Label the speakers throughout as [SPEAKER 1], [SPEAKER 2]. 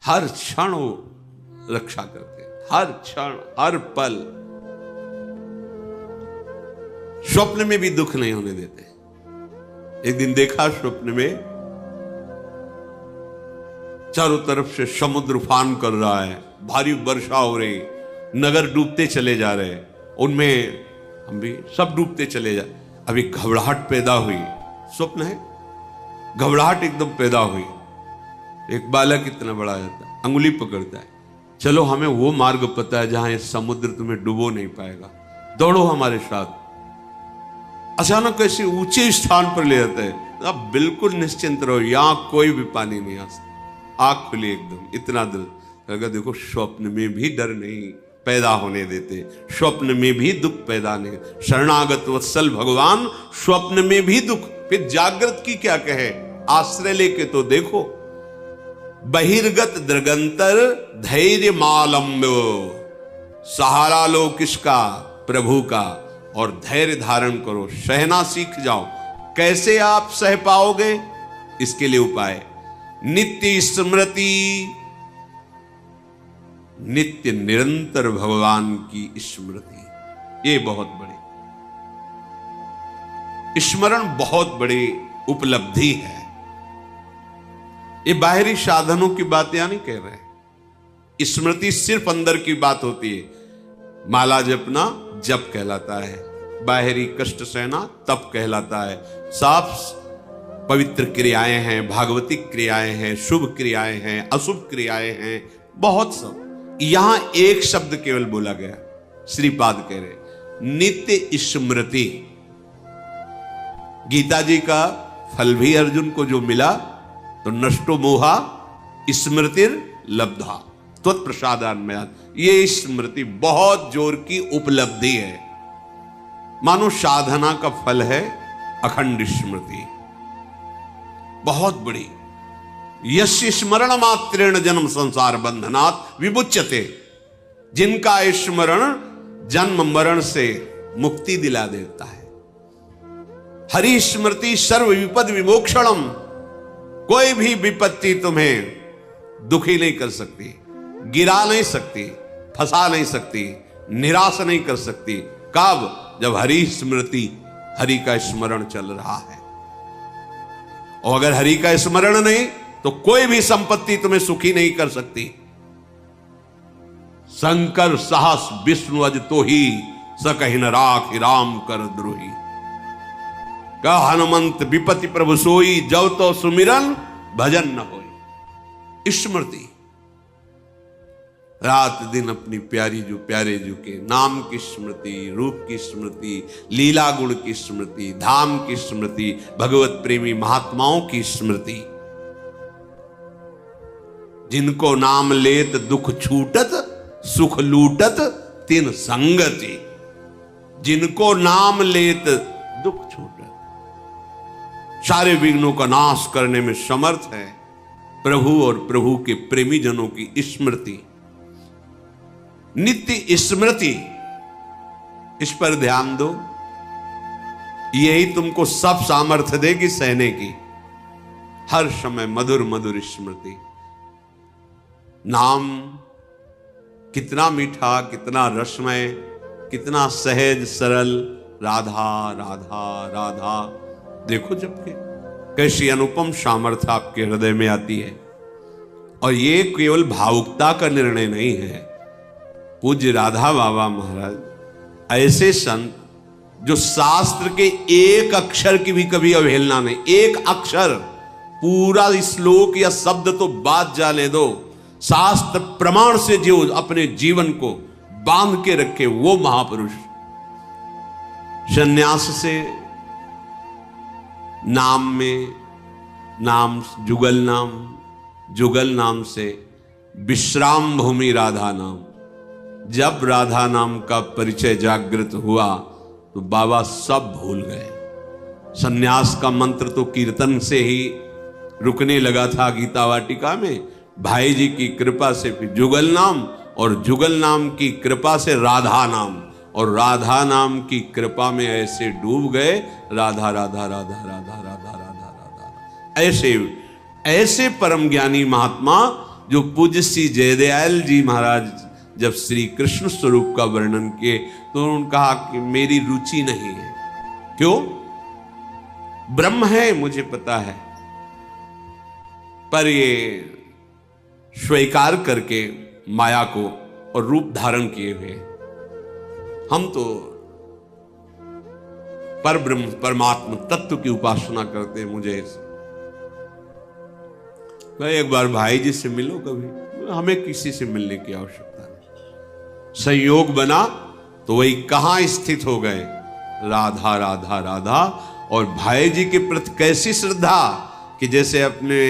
[SPEAKER 1] हर क्षण वो रक्षा करते, हर क्षण, हर पल। स्वप्न में भी दुख नहीं होने देते। एक दिन देखा स्वप्न में, चारों तरफ से समुद्र उफान कर रहा है, भारी वर्षा हो रही, नगर डूबते चले जा रहे, उनमें हम भी सब डूबते चले जा। अभी घबराहट पैदा हुई, स्वप्न है, घबराहट एकदम पैदा हुई। एक बालक इतना बड़ा जाता है, अंगुली पकड़ता है, चलो हमें वो मार्ग पता है जहां ये समुद्र तुम्हें डुबो नहीं पाएगा, दौड़ो हमारे साथ। अचानक ऐसे ऊंचे स्थान पर ले जाते हैं, अब बिल्कुल निश्चिंत रहो, यहां कोई भी पानी नहीं आ सकता। आंख खुली एकदम, इतना दिल लगा। देखो स्वप्न में भी डर नहीं पैदा होने देते, स्वप्न में भी दुख पैदा नहीं। शरणागत वत्सल भगवान स्वप्न में भी दुख, फिर जागृत की क्या कहे, आश्रय लेके तो देखो। बहिर्गत दृगंतर धैर्य मालंब, सहारा लो किसका, प्रभु का, और धैर्य धारण करो, सहना सीख जाओ। कैसे आप सह पाओगे, इसके लिए उपाय नित्य स्मृति, नित्य निरंतर भगवान की स्मृति। ये बहुत बड़ी स्मरण, बहुत बड़ी उपलब्धि है। ये बाहरी साधनों की बात यहां नहीं कह रहे, स्मृति सिर्फ अंदर की बात होती है। माला जपना जप कहलाता है, बाहरी कष्ट सहना तप कहलाता है। साफ पवित्र क्रियाएं हैं, भागवतिक क्रियाएं हैं, शुभ क्रियाएं हैं, अशुभ क्रियाएं हैं, बहुत सब। यहां एक शब्द केवल बोला गया, श्रीपाद कह रहे नित्य स्मृति। गीता जी का फल भी अर्जुन को जो मिला, तो नष्टो मोहा स्मृतिर लब्धा त्वत्प्रसादान्मयात्, ये स्मृति बहुत जोर की उपलब्धि है। मानो साधना का फल है अखंड स्मृति, बहुत बड़ी। यस्य स्मरण मात्रेण जन्म संसार बंधनात् विमुच्यते, जिनका स्मरण जन्म मरण से मुक्ति दिला देता है। हरि स्मृति सर्व विपद विमोक्षणम, कोई भी विपत्ति तुम्हें दुखी नहीं कर सकती, गिरा नहीं सकती, फंसा नहीं सकती, निराश नहीं कर सकती। कब, जब हरि स्मृति, हरि का स्मरण चल रहा है। और अगर हरि का स्मरण नहीं, तो कोई भी संपत्ति तुम्हें सुखी नहीं कर सकती। शंकर सहस विष्णु अज तो ही, सकहिन राख राम कर द्रोही। का हनुमंत विपति प्रभु सोई, जब तो सुमिरन भजन न होई। स्मृति रात दिन अपनी प्यारी जो प्यारे जो के नाम की स्मृति, रूप की स्मृति, लीला गुण की स्मृति, धाम की स्मृति, भगवत प्रेमी महात्माओं की स्मृति। जिनको नाम लेत दुख छूटत, सुख लूटत तिन संगति। जिनको नाम लेत दुख छूटत, सारे विघ्नों का नाश करने में समर्थ है प्रभु और प्रभु के प्रेमी जनों की स्मृति, नित्य स्मृति। इस पर ध्यान दो, यही तुमको सब सामर्थ्य देगी सहने की। हर समय मधुर मधुर स्मृति। नाम कितना मीठा, कितना रसमय, कितना सहज सरल, राधा राधा राधा। देखो जब के कैसी अनुपम सामर्थ्य आपके हृदय में आती है। और ये केवल भावुकता का निर्णय नहीं है। पूज्य राधा बाबा महाराज ऐसे संत जो शास्त्र के एक अक्षर की भी कभी अवहेलना नहीं, एक अक्षर, पूरा श्लोक या शब्द तो बात जाने दो, शास्त्र प्रमाण से जो अपने जीवन को बांध के रखे, वो महापुरुष। संन्यास से नाम में, नाम जुगल नाम, जुगल नाम से विश्राम भूमि राधा नाम। जब राधा नाम का परिचय जागृत हुआ तो बाबा सब भूल गए। संन्यास का मंत्र तो कीर्तन से ही रुकने लगा था गीता वाटिका में। भाई जी की कृपा से फिर जुगल नाम, और जुगल नाम की कृपा से राधा नाम, और राधा नाम की कृपा में ऐसे डूब गए, राधा राधा राधा राधा राधा राधा राधा। ऐसे ऐसे परम ज्ञानी महात्मा जो पूज्य श्री जयदयाल जी महाराज जब श्री कृष्ण स्वरूप का वर्णन किए तो उन्होंने कहा कि मेरी रुचि नहीं है। क्यों? ब्रह्म है मुझे पता है, पर ये स्वीकार करके माया को और रूप धारण किए हुए हम तो पर ब्रह्म परमात्मा तत्व की उपासना करते हैं। मुझे एक बार भाई जी से मिलो, कभी हमें किसी से मिलने की आवश्यकता नहीं। संयोग बना तो वही कहां स्थित हो गए, राधा राधा राधा। और भाई जी के प्रति कैसी श्रद्धा कि जैसे अपने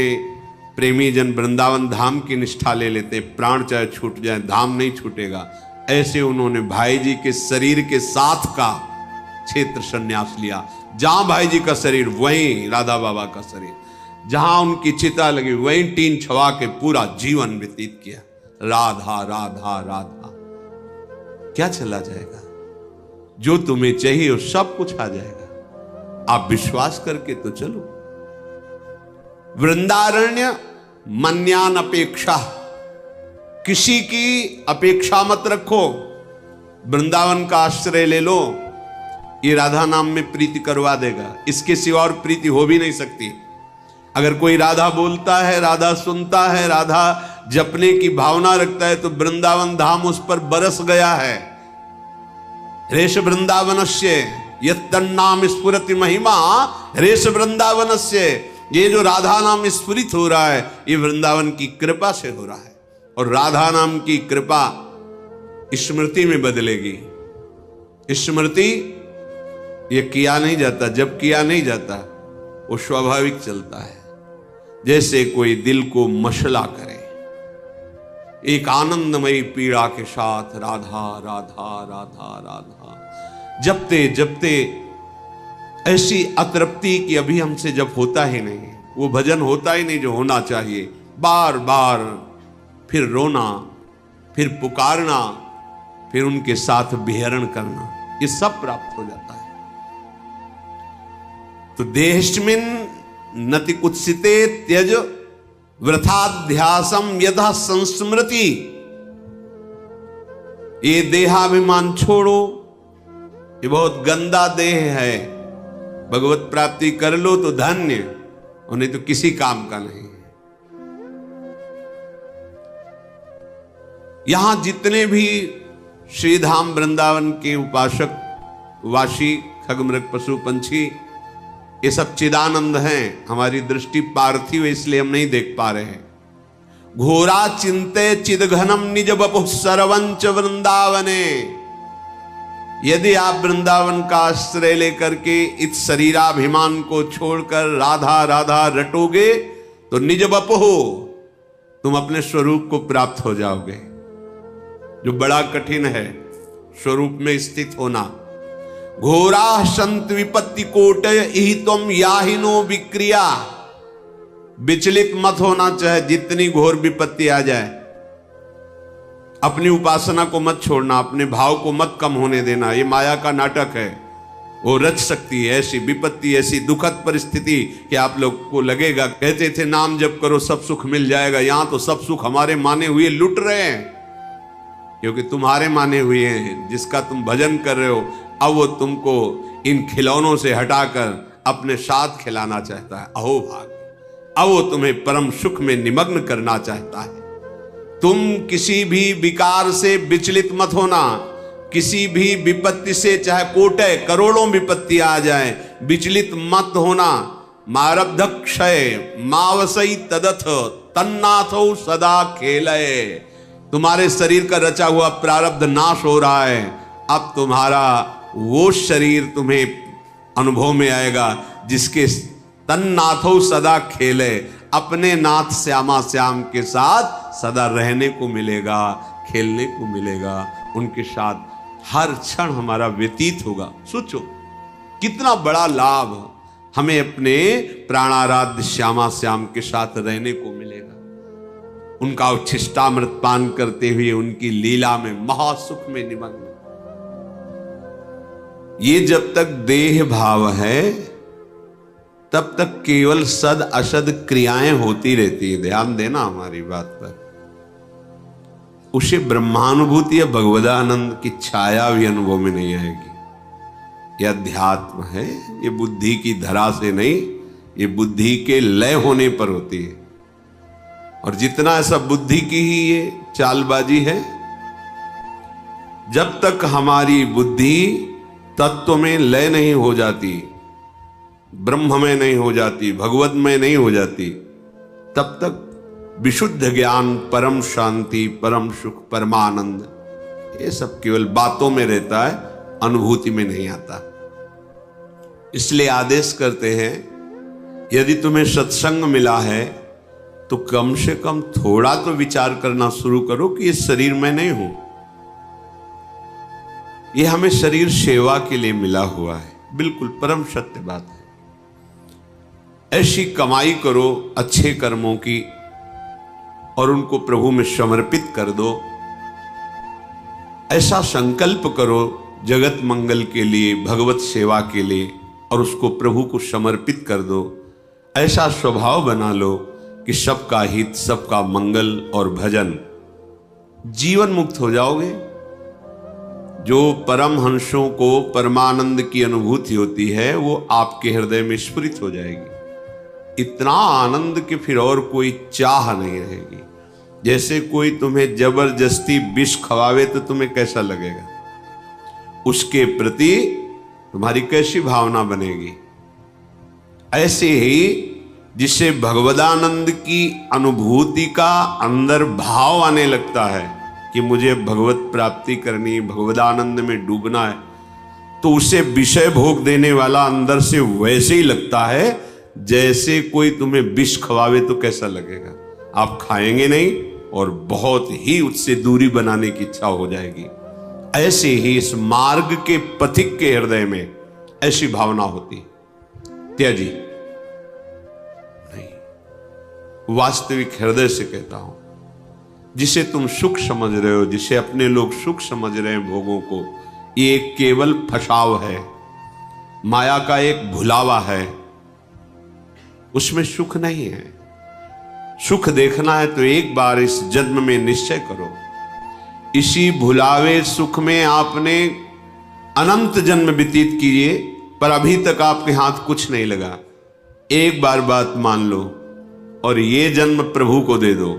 [SPEAKER 1] प्रेमी जन वृंदावन धाम की निष्ठा ले लेते, प्राण चाहे छूट जाए धाम नहीं छूटेगा, ऐसे उन्होंने भाई जी के शरीर के साथ का क्षेत्र संन्यास लिया। जहां भाई जी का शरीर वहीं राधा बाबा का शरीर, जहां उनकी चिता लगी वहीं टीन छवा के पूरा जीवन व्यतीत किया। राधा राधा राधा। क्या चला जाएगा? जो तुम्हें चाहिए वो सब कुछ आ जाएगा। आप विश्वास करके तो चलो। वृंदारण्य मन्यान अपेक्षा, किसी की अपेक्षा मत रखो। वृंदावन का आश्रय ले लो, ये राधा नाम में प्रीति करवा देगा। इसके सिवा और प्रीति हो भी नहीं सकती। अगर कोई राधा बोलता है, राधा सुनता है, राधा जपने की भावना रखता है तो वृंदावन धाम उस पर बरस गया है। रेश वृंदावनस्य यत्तन्नाम स्फुरति महिमा रेश वृंदावनस्य। ये जो राधा नाम स्फुरित हो रहा है ये वृंदावन की कृपा से हो रहा है। और राधा नाम की कृपा स्मृति में बदलेगी। स्मृति ये किया नहीं जाता, जब किया नहीं जाता वो स्वाभाविक चलता है। जैसे कोई दिल को मसला करे, एक आनंदमयी पीड़ा के साथ राधा राधा राधा राधा जपते जपते ऐसी अतृप्ति की अभी हमसे जब होता ही नहीं, वो भजन होता ही नहीं जो होना चाहिए। बार बार फिर रोना, फिर पुकारना, फिर उनके साथ विहरण करना, ये सब प्राप्त हो जाता है। तो देहस्मिन् नति कुत्सिते त्यज वृथाध्यासम यथा संस्मृति। ये देहाभिमान छोड़ो, ये बहुत गंदा देह है। भगवत प्राप्ति कर लो तो धन्य, और नहीं तो किसी काम का नहीं। यहां जितने भी श्रीधाम वृंदावन के उपासक वासी खगमृग पशु पंछी, ये सब चिदानंद हैं। हमारी दृष्टि पार्थिव है इसलिए हम नहीं देख पा रहे हैं। घोरा चिंते चिदघनम निज बपु सर्वंच वृंदावने। यदि आप वृंदावन का आश्रय लेकर के इस शरीराभिमान को छोड़कर राधा राधा रटोगे तो निज बपु तुम अपने स्वरूप को प्राप्त हो जाओगे, जो बड़ा कठिन है स्वरूप में स्थित होना। घोरा संत विपत्ति कोट ही तुम याहिनो विक्रिया। विचलित मत होना, चाहे जितनी घोर विपत्ति आ जाए। अपनी उपासना को मत छोड़ना, अपने भाव को मत कम होने देना। ये माया का नाटक है, वो रच सकती है ऐसी विपत्ति, ऐसी दुखद परिस्थिति कि आप लोग को लगेगा, कहते थे नाम जप करो सब सुख मिल जाएगा। यहां तो सब सुख हमारे माने हुए लुट रहे हैं, क्योंकि तुम्हारे माने हुए हैं। जिसका तुम भजन कर रहे हो अब वो तुमको इन खिलौनों से हटाकर अपने साथ खिलाना चाहता है। अहो भाग, अब वो तुम्हें परम सुख में निमग्न करना चाहता है। तुम किसी भी विकार से विचलित मत होना, किसी भी विपत्ति से, चाहे कोटय करोड़ों विपत्ति आ जाए, विचलित मत होना। मारब्ध क्षय मावसई तदथ तन्नाथो सदा खेलय। तुम्हारे शरीर का रचा हुआ प्रारब्ध नाश हो रहा है। अब तुम्हारा वो शरीर तुम्हें अनुभव में आएगा जिसके तन्नाथो सदा खेले। अपने नाथ श्यामा श्याम के साथ सदा रहने को मिलेगा, खेलने को मिलेगा, उनके साथ हर क्षण हमारा व्यतीत होगा। सोचो कितना बड़ा लाभ हमें अपने प्राणाराध्य श्यामा श्याम के साथ रहने को मिलेगा। उनका उच्छिष्टामृत पान करते हुए उनकी लीला में महासुख में निमग्न। ये जब तक देह भाव है तब तक केवल सद असद क्रियाएं होती रहती है। ध्यान देना हमारी बात पर। उसे ब्रह्मानुभूति या भगवदानंद की छाया भी अनुभव में नहीं आएगी। यह अध्यात्म है, ये बुद्धि की धरा से नहीं, ये बुद्धि के लय होने पर होती है। और जितना ऐसा बुद्धि की ही ये चालबाजी है, जब तक हमारी बुद्धि तत्व में लय नहीं हो जाती, ब्रह्म में नहीं हो जाती, भगवत में नहीं हो जाती, तब तक विशुद्ध ज्ञान, परम शांति, परम सुख, परमानंद, ये सब केवल बातों में रहता है, अनुभूति में नहीं आता। इसलिए आदेश करते हैं, यदि तुम्हें सत्संग मिला है तो कम से कम थोड़ा तो विचार करना शुरू करो कि ये शरीर में नहीं हूं। ये हमें शरीर सेवा के लिए मिला हुआ है, बिल्कुल परम सत्य बात है। ऐसी कमाई करो अच्छे कर्मों की और उनको प्रभु में समर्पित कर दो। ऐसा संकल्प करो जगत मंगल के लिए, भगवत सेवा के लिए, और उसको प्रभु को समर्पित कर दो। ऐसा स्वभाव बना लो कि सबका हित, सबका मंगल और भजन, जीवन मुक्त हो जाओगे। जो परम हंसों को परमानंद की अनुभूति होती है वो आपके हृदय में स्फुरित हो जाएगी। इतना आनंद कि फिर और कोई चाह नहीं रहेगी। जैसे कोई तुम्हें जबरदस्ती विष खवावे तो तुम्हें कैसा लगेगा, उसके प्रति तुम्हारी कैसी भावना बनेगी। ऐसे ही जिसे भगवदानंद की अनुभूति का अंदर भाव आने लगता है कि मुझे भगवत प्राप्ति करनी, भगवदानंद में डूबना है, तो उसे विषय भोग देने वाला अंदर से वैसे ही लगता है जैसे कोई तुम्हें विष खवावे तो कैसा लगेगा। आप खाएंगे नहीं और बहुत ही उससे दूरी बनाने की इच्छा हो जाएगी। ऐसे ही इस मार्ग के पथिक के हृदय में ऐसी भावना होती। त्याजी नहीं, वास्तविक हृदय से कहता हूं, जिसे तुम सुख समझ रहे हो, जिसे अपने लोग सुख समझ रहे हैं भोगों को, ये एक केवल फसाव है, माया का एक भुलावा है। उसमें सुख नहीं है। सुख देखना है तो एक बार इस जन्म में निश्चय करो। इसी भुलावे सुख में आपने अनंत जन्म व्यतीत किए, पर अभी तक आपके हाथ कुछ नहीं लगा। एक बार बात मान लो और ये जन्म प्रभु को दे दो।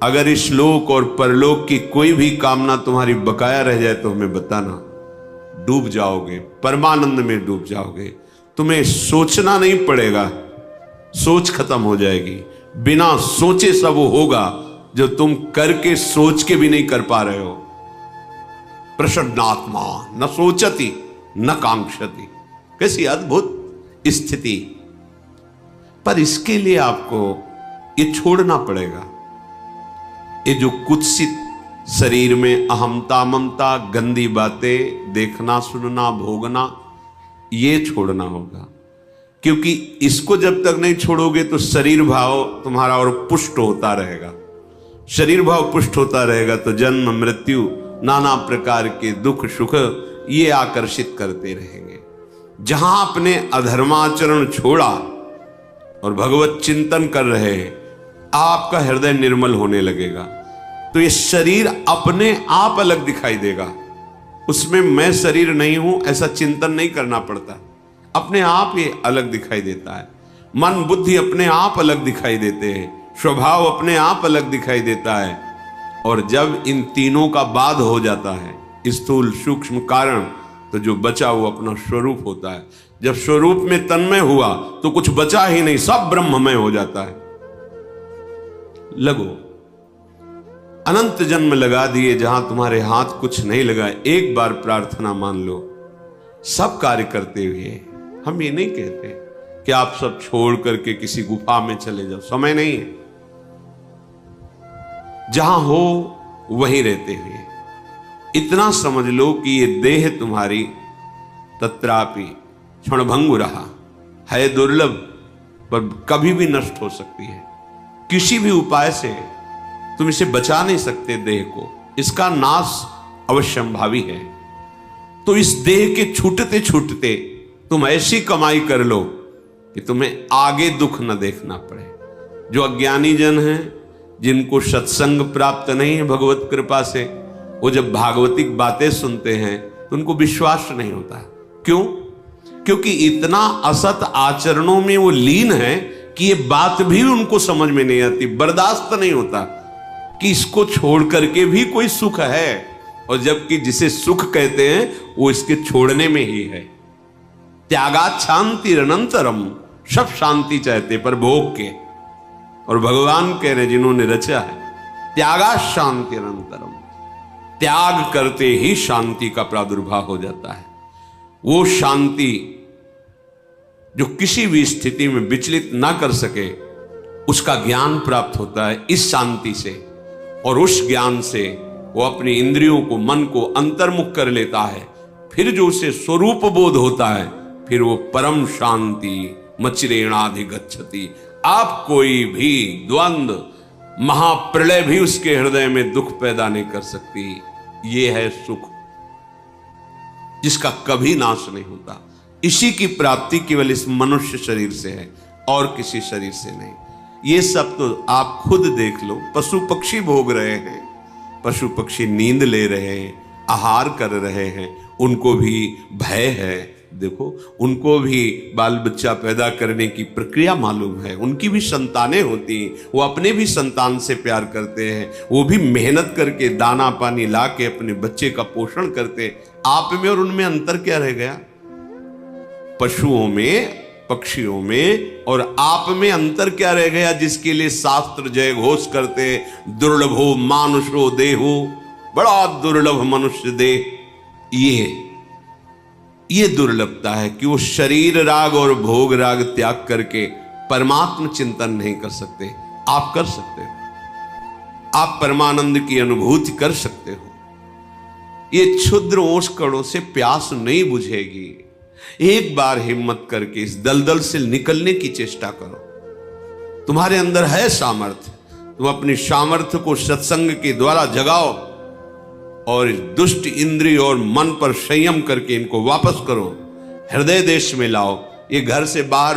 [SPEAKER 1] अगर इस लोक और परलोक की कोई भी कामना तुम्हारी बकाया रह जाए तो हमें बताना, डूब जाओगे, परमानंद में डूब जाओगे। तुम्हें सोचना नहीं पड़ेगा, सोच खत्म हो जाएगी। बिना सोचे सब वो होगा जो तुम करके सोच के भी नहीं कर पा रहे हो। प्रसन्नात्मा न सोचती न कांक्षति, कैसी अद्भुत स्थिति। पर इसके लिए आपको ये छोड़ना पड़ेगा। ये जो कुत्सित शरीर में अहमता, ममता, गंदी बातें देखना, सुनना, भोगना, ये छोड़ना होगा। क्योंकि इसको जब तक नहीं छोड़ोगे तो शरीर भाव तुम्हारा और पुष्ट होता रहेगा। शरीर भाव पुष्ट होता रहेगा तो जन्म, मृत्यु, नाना प्रकार के दुख सुख ये आकर्षित करते रहेंगे। जहां आपने अधर्माचरण छोड़ा और भगवत चिंतन कर रहे हैं, आपका हृदय निर्मल होने लगेगा। तो ये शरीर अपने आप अलग दिखाई देगा। उसमें मैं शरीर नहीं हूं ऐसा चिंतन नहीं करना पड़ता, अपने आप ये अलग दिखाई देता है। मन बुद्धि अपने आप अलग दिखाई देते हैं, स्वभाव अपने आप अलग दिखाई देता है। और जब इन तीनों का बाध हो जाता है, स्थूल सूक्ष्म कारण, तो जो बचा वो अपना स्वरूप होता है। जब स्वरूप में तन्मय हुआ तो कुछ बचा ही नहीं, सब ब्रह्ममय हो जाता है। लगो, अनंत जन्म लगा दिए जहां तुम्हारे हाथ कुछ नहीं लगा। एक बार प्रार्थना मान लो। सब कार्य करते हुए हम ये नहीं कहते कि आप सब छोड़ करके किसी गुफा में चले जाओ, समय नहीं है। जहां हो वहीं रहते हुए इतना समझ लो कि ये देह तुम्हारी तत्रापि क्षणभंगुरः है, दुर्लभ, पर कभी भी नष्ट हो सकती है। किसी भी उपाय से तुम इसे बचा नहीं सकते देह को, इसका नाश अवश्यंभावी है। तो इस देह के छूटते छूटते तुम ऐसी कमाई कर लो कि तुम्हें आगे दुख न देखना पड़े। जो अज्ञानी जन हैं, जिनको सत्संग प्राप्त नहीं है भगवत कृपा से, वो जब भागवतिक बातें सुनते हैं तो उनको विश्वास नहीं होता। क्यों? क्योंकि इतना असत आचरणों में वो लीन है कि ये बात भी उनको समझ में नहीं आती, बर्दाश्त नहीं होता कि इसको छोड़ करके भी कोई सुख है, और जबकि जिसे सुख कहते हैं वो इसके छोड़ने में ही है। त्यागात शांति अनंतरम, सब शांति चाहते पर भोग के, और भगवान कह रहे जिन्होंने रचा है त्यागात शांति अनंतरम, त्याग करते ही शांति का प्रादुर्भाव हो जाता है। वो शांति जो किसी भी स्थिति में विचलित ना कर सके, उसका ज्ञान प्राप्त होता है इस शांति से, और उस ज्ञान से वो अपनी इंद्रियों को, मन को अंतर्मुख कर लेता है। फिर जो उसे स्वरूप बोध होता है, फिर वो परम शांति मचिरेणाधिगच्छति। आप कोई भी द्वंद्व, महाप्रलय भी उसके हृदय में दुख पैदा नहीं कर सकती। ये है सुख जिसका कभी नाश नहीं होता। इसी की प्राप्ति केवल इस मनुष्य शरीर से है और किसी शरीर से नहीं। ये सब तो आप खुद देख लो, पशु पक्षी भोग रहे हैं, पशु पक्षी नींद ले रहे हैं, आहार कर रहे हैं, उनको भी भय है। देखो, उनको भी बाल बच्चा पैदा करने की प्रक्रिया मालूम है, उनकी भी संतानें होती हैं, वो अपने भी संतान से प्यार करते हैं, वो भी मेहनत करके दाना पानी ला के अपने बच्चे का पोषण करते। आप में और उनमें अंतर क्या रह गया? पशुओं में, पक्षियों में और आप में अंतर क्या रह गया, जिसके लिए शास्त्र जय घोष करते, दुर्लभो मानुषो देहो, बड़ा दुर्लभ मनुष्य देह। ये दुर्लभता है कि वो शरीर राग और भोग राग त्याग करके परमात्म चिंतन नहीं कर सकते। आप कर सकते हो, आप परमानंद की अनुभूति कर सकते हो। ये क्षुद्र ओस कणों से प्यास नहीं बुझेगी। एक बार हिम्मत करके इस दलदल से निकलने की चेष्टा करो। तुम्हारे अंदर है सामर्थ्य, तुम अपनी सामर्थ्य को सत्संग के द्वारा जगाओ और इस दुष्ट इंद्रिय और मन पर संयम करके इनको वापस करो, हृदय देश में लाओ। ये घर से बाहर